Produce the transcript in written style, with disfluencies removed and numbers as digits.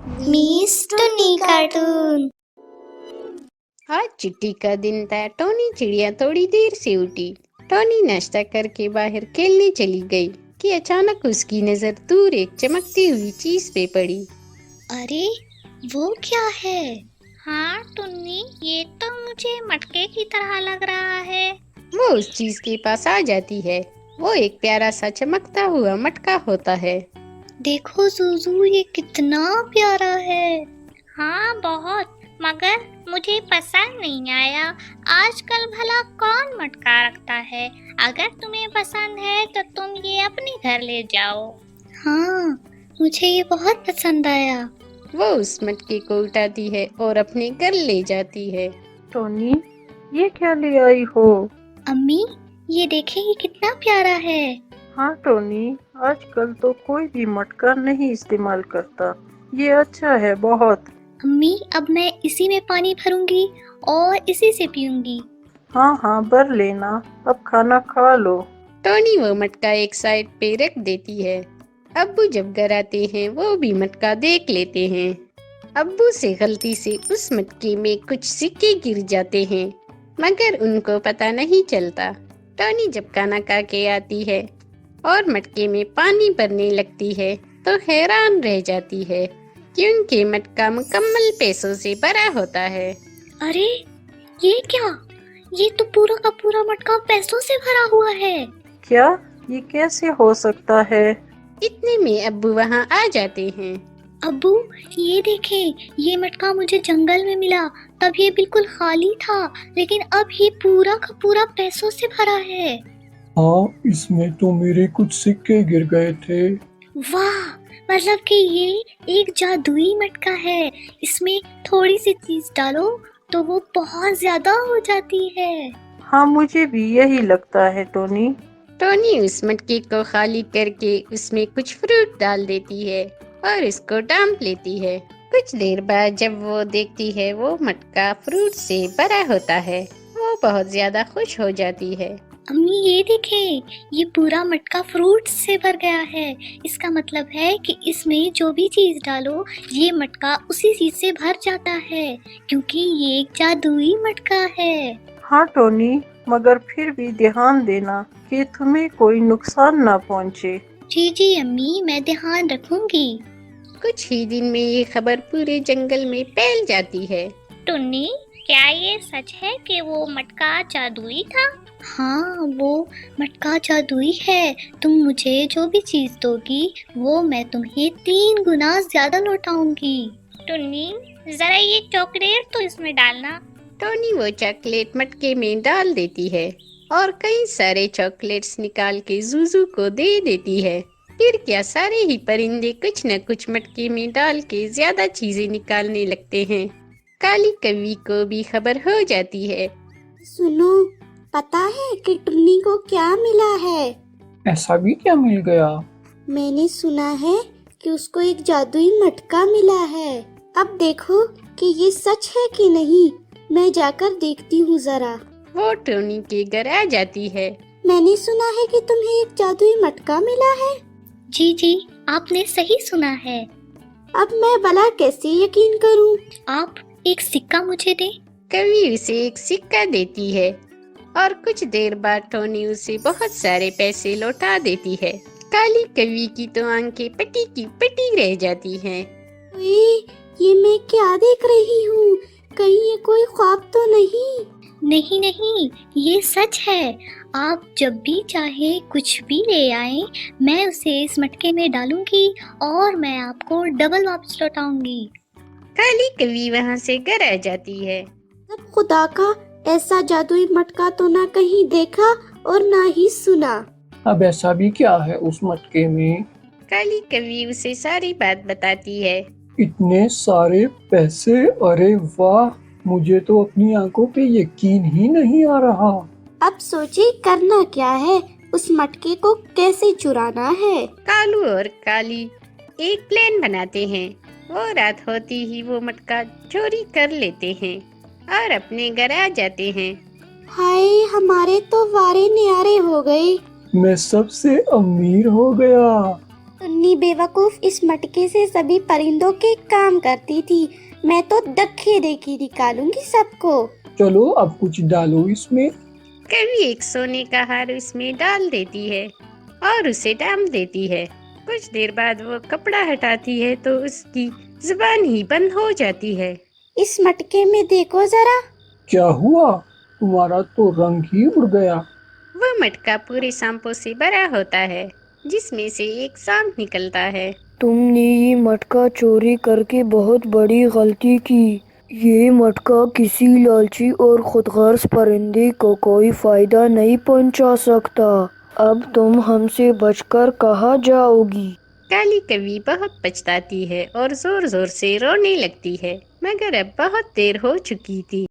Miss टुन्नी cartoon. आज छुट्टी का दिन था। टोनी चिड़िया थोड़ी देर से उठी। टोनी नाश्ता करके बाहर खेलने चली गई कि अचानक उसकी नजर दूर एक चमकती हुई चीज पे पड़ी। अरे वो क्या है? हाँ टुन्नी, ये तो मुझे मटके की तरह लग रहा है। वो उस चीज के पास आ जाती है। वो एक प्यारा सा चमकता हुआ मटका होता है। देखो जूजू, ये कितना प्यारा है। हाँ बहुत, मगर मुझे पसंद नहीं आया। आजकल भला कौन मटका रखता है? अगर तुम्हें पसंद है तो तुम ये अपने घर ले जाओ। हाँ, मुझे ये बहुत पसंद आया। वो उस मटके को उठाती है और अपने घर ले जाती है। टोनी, ये क्या ले आई हो? अम्मी, ये देखें, ये कितना प्यारा है। हाँ टोनी, आजकल तो कोई भी मटका नहीं इस्तेमाल करता। ये अच्छा है बहुत। अम्मी, अब मैं इसी में पानी भरूंगी और इसी से पीऊंगी। हाँ हाँ, भर लेना। अब खाना खा लो। टोनी वो मटका एक साइड पे रख देती है। अब्बू जब घर आते हैं वो भी मटका देख लेते हैं। अब्बू से गलती से उस मटके में कुछ सिक्के गिर जाते हैं, मगर उनको पता नहीं चलता। टोनी जब खाना खा के आती है और मटके में पानी भरने लगती है तो हैरान रह जाती है, क्योंकि मटका मुकम्मल पैसों से भरा होता है। अरे ये क्या? ये तो पूरा का पूरा मटका पैसों से भरा हुआ है। क्या? ये कैसे हो सकता है? इतने में अब्बू वहाँ आ जाते हैं। अब्बू, ये देखें, ये मटका मुझे जंगल में मिला। तब ये बिल्कुल खाली था, लेकिन अब ये पूरा का पूरा पैसों से भरा है। हाँ, इसमें तो मेरे कुछ सिक्के गिर गए थे। वाह, मतलब कि ये एक जादुई मटका है। इसमें थोड़ी सी चीज डालो तो वो बहुत ज्यादा हो जाती है। हाँ, मुझे भी यही लगता है टोनी। टोनी उस मटके को खाली करके उसमें कुछ फ्रूट डाल देती है और इसको ढांप लेती है। कुछ देर बाद जब वो देखती है वो मटका फ्रूट से भरा होता है, वो बहुत ज्यादा खुश हो जाती है। अम्मी, ये देखें, ये पूरा मटका फ्रूट से भर गया है। इसका मतलब है कि इसमें जो भी चीज डालो ये मटका उसी चीज से भर जाता है, क्योंकि ये एक जादुई मटका है। हाँ टोनी, मगर फिर भी ध्यान देना कि तुम्हें कोई नुकसान ना पहुँचे। जी जी अम्मी, मैं ध्यान रखूंगी। कुछ ही दिन में ये खबर पूरे जंगल में फैल जाती है। टुन्नी, क्या ये सच है कि वो मटका जादुई था? हाँ, वो मटका जादुई है। तुम मुझे जो भी चीज दोगी वो मैं तुम्हें 3 गुना ज्यादा लौटाऊंगी। टुन्नी, जरा ये चॉकलेट तो इसमें डालना। टोनी वो चॉकलेट मटके में डाल देती है और कई सारे चॉकलेट्स निकाल के जूजू को दे देती है। फिर क्या सारे ही परिंदे कुछ न कुछ मटके में डाल के ज्यादा चीजें निकालने लगते हैं। काली कौवी को भी खबर हो जाती है। सुनो, पता है कि टुन्नी को क्या मिला है? ऐसा भी क्या मिल गया? मैंने सुना है कि उसको एक जादुई मटका मिला है। अब देखो कि ये सच है कि नहीं। मैं जाकर देखती हूँ जरा। वो टोनी के घर आ जाती है। मैंने सुना है कि तुम्हें एक जादुई मटका मिला है। जी जी, आपने सही सुना है। अब मैं भला कैसे यकीन करूँ? आप एक सिक्का मुझे दें। कौवी उसे एक सिक्का देती है और कुछ देर बाद टोनी उसे बहुत सारे पैसे लौटा देती है। काली कौवी की तो आंखें पटी की पटी रह जाती हैं। ये मैं क्या देख रही हूँ? कहीं ये कोई ख्वाब तो नहीं? नहीं नहीं, ये सच है। आप जब भी चाहे कुछ भी ले आए, मैं उसे इस मटके में डालूंगी और मैं आपको डबल वापस लौटाऊंगी। काली कौवी वहाँ से घर आ जाती है। अब खुदा का, ऐसा जादुई मटका तो ना कहीं देखा और ना ही सुना। अब ऐसा भी क्या है उस मटके में? काली कौवी उसे सारी बात बताती है। इतने सारे पैसे! अरे वाह, मुझे तो अपनी आंखों पे यकीन ही नहीं आ रहा। अब सोचिए करना क्या है, उस मटके को कैसे चुराना है। कालू और काली एक प्लान बनाते हैं। वो रात होती ही वो मटका चोरी कर लेते हैं और अपने घर आ जाते हैं। हाय, हमारे तो वारे न्यारे हो गए। मैं सबसे अमीर हो गया। टुन्नी बेवकूफ इस मटके से सभी परिंदों के काम करती थी। मैं तो दखे देखी निकालूंगी सबको। चलो अब कुछ डालो इसमें। कभी एक सोने का हार उसमें डाल देती है और उसे डाल देती है। कुछ देर बाद वो कपड़ा हटाती है तो उसकी जुबान ही बंद हो जाती है। इस मटके में देखो जरा। क्या हुआ? तुम्हारा तो रंग ही उड़ गया। वो मटका पूरे सांपों से भरा होता है जिसमें से एक सांप निकलता है। तुमने ये मटका चोरी करके बहुत बड़ी गलती की। ये मटका किसी लालची और खुदगर्ज परिंदे को कोई फायदा नहीं पहुंचा सकता। अब तुम हमसे बचकर कहाँ जाओगी? काली कवि बहुत पछताती है और जोर जोर से रोने लगती है, मगर अब बहुत देर हो चुकी थी।